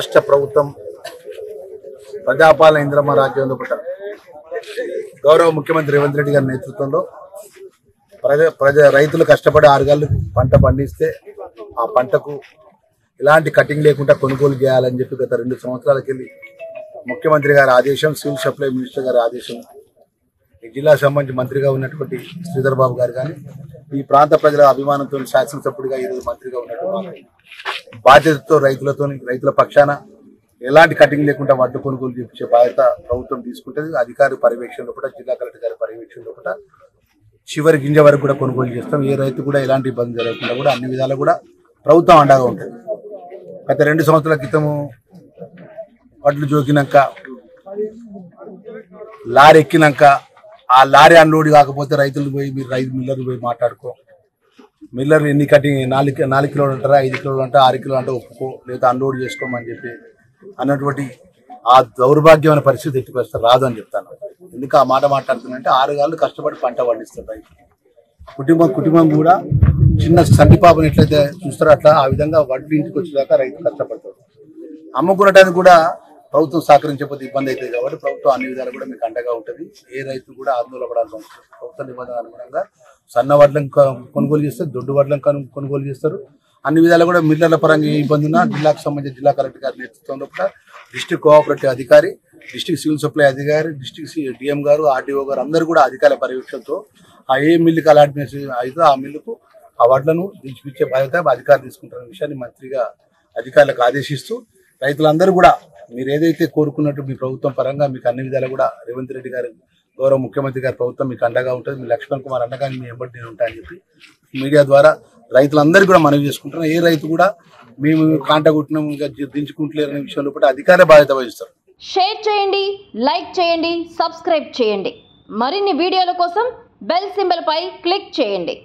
రాష్ట్ర ప్రభుత్వం ప్రజాపాలన ఇంద్రమ్మ రాజ్యంలో గౌరవ ముఖ్యమంత్రి రేవంత్ రెడ్డి గారి నేతృత్వంలో రైతులు కష్టపడి 6 గంటలు పంట పండిస్తే ఆ పంటకు ఎలాంటి కటింగ్ లేకుండా కొనుగోలు చేయాలని చెప్పి గత 2 సంవత్సరాలకెళ్ళి ముఖ్యమంత్రి గారి ఆదేశం, సివిల్ సప్లై మినిస్టర్ గారి ఆదేశం, ఈ జిల్లా సంబంధించి మంత్రిగా ఉన్నటువంటి శ్రీధర్ బాబు గారు కానీ ఈ ప్రాంత ప్రజల అభిమానంతో శాసనసభ్యుడిగా ఈరోజు మంత్రిగా ఉన్నటువంటి బాధ్యతతో రైతుల పక్షాన ఎలాంటి కటింగ్ లేకుండా వడ్డు కొనుగోలు చేయించే బాధ్యత ప్రభుత్వం తీసుకుంటుంది. అధికారి పర్యవేక్షణలో కూడా, జిల్లా కలెక్టర్ గారి పర్యవేక్షణలో కూడా చివరి గింజ వరకు కూడా కొనుగోలు చేస్తాం. ఏ రైతు కూడా ఎలాంటి ఇబ్బంది జరగకుండా కూడా అన్ని విధాలు కూడా ప్రభుత్వం అండగా ఉంటుంది. గత 2 సంవత్సరాల క్రితము వడ్లు జోకినాక లారీ ఎక్కినాక ఆ లారీ అన్లోడ్ కాకపోతే రైతులు పోయి మీరు మిల్లర్లు పోయి మాట్లాడుకో, మిల్లర్ ఎన్ని కటింగ్ 4 కిలోలు అంటారా, 5 కిలోలు అంటారా, 6 కిలోలు అంటే ఒప్పుకో, లేదా అన్లోడ్ చేసుకోమని చెప్పి అన్నటువంటి ఆ దౌర్భాగ్యమైన పరిస్థితి ఎత్తుకొస్తారు రాదు అని చెప్తాను. ఎందుకు ఆ మాట మాట్లాడుతున్నానంటే 6 గంటలు కష్టపడి పంట పండిస్తారు రైతు. కుటుంబం కూడా చిన్న సంటి పాపను ఎట్లయితే చూస్తారో అట్లా ఆ విధంగా వడ్లు ఇంటికి వచ్చేదాకా రైతు కష్టపడతాడు. అమ్ముకునటానికి కూడా ప్రభుత్వం సహకరించకపోతే ఇబ్బంది అవుతుంది కాబట్టి ప్రభుత్వం అన్ని విధాలు కూడా మీకు అండగా ఉంటుంది. ఏ రైతు కూడా ఆందోళన పడాల్సి ఉంటుంది. ప్రభుత్వ నిబంధనల అనుగుణంగా సన్న వడ్లను కొనుగోలు చేస్తారు, దొడ్డు వడ్లను కొనుగోలు చేస్తారు. అన్ని విధాలు కూడా మిల్లర్ల పరంగా ఏ ఇబ్బంది ఉన్నా జిల్లాకు సంబంధించిన జిల్లా కలెక్టర్ గారి నేతృత్వంలో కూడా డిస్ట్రిక్ట్ కోఆపరేటివ్ అధికారి, డిస్ట్రిక్ట్ సివిల్ సప్లై అధికారి, డిస్ట్రిక్ట్ డిఎం గారు, ఆర్డీఓ గారు అందరూ కూడా అధికారుల పర్యవేక్షణతో ఆ ఏ మిల్లుకి అలాట్మెంట్ అయితే ఆ మిల్లుకు ఆ వడ్లను దించిపించే బాధ్యత అధికారులు తీసుకుంటున్న విషయాన్ని మంత్రిగా అధికారులకు ఆదేశిస్తూ రైతులందరూ కూడా మీరు ఏదైతే కోరుకున్నట్టు మీ ప్రభుత్వం పరంగా మీకు అన్ని విధాలు కూడా రేవంత్ రెడ్డి గారు గౌరవ ముఖ్యమంత్రి గారి ప్రభుత్వం మీకు అండగా ఉంటుంది. మీ లక్ష్మణ్ కుమార్ అండగా మీ ఎంబడి నేను ఉంటానని చెప్పి మీడియా ద్వారా రైతులందరికీ కూడా మనవి చేసుకుంటున్నాం. ఏ రైతు కూడా మేము కాంట కొట్టినాం ఇంకా దించుకుంటలేరనే విషయంలో కూడా అధికార బాధ్యత వహిస్తారు. షేర్ చేయండి, లైక్ చేయండి, సబ్స్క్రైబ్ చేయండి. మరిన్ని వీడియోల కోసం బెల్ సింబల్ పై క్లిక్ చేయండి.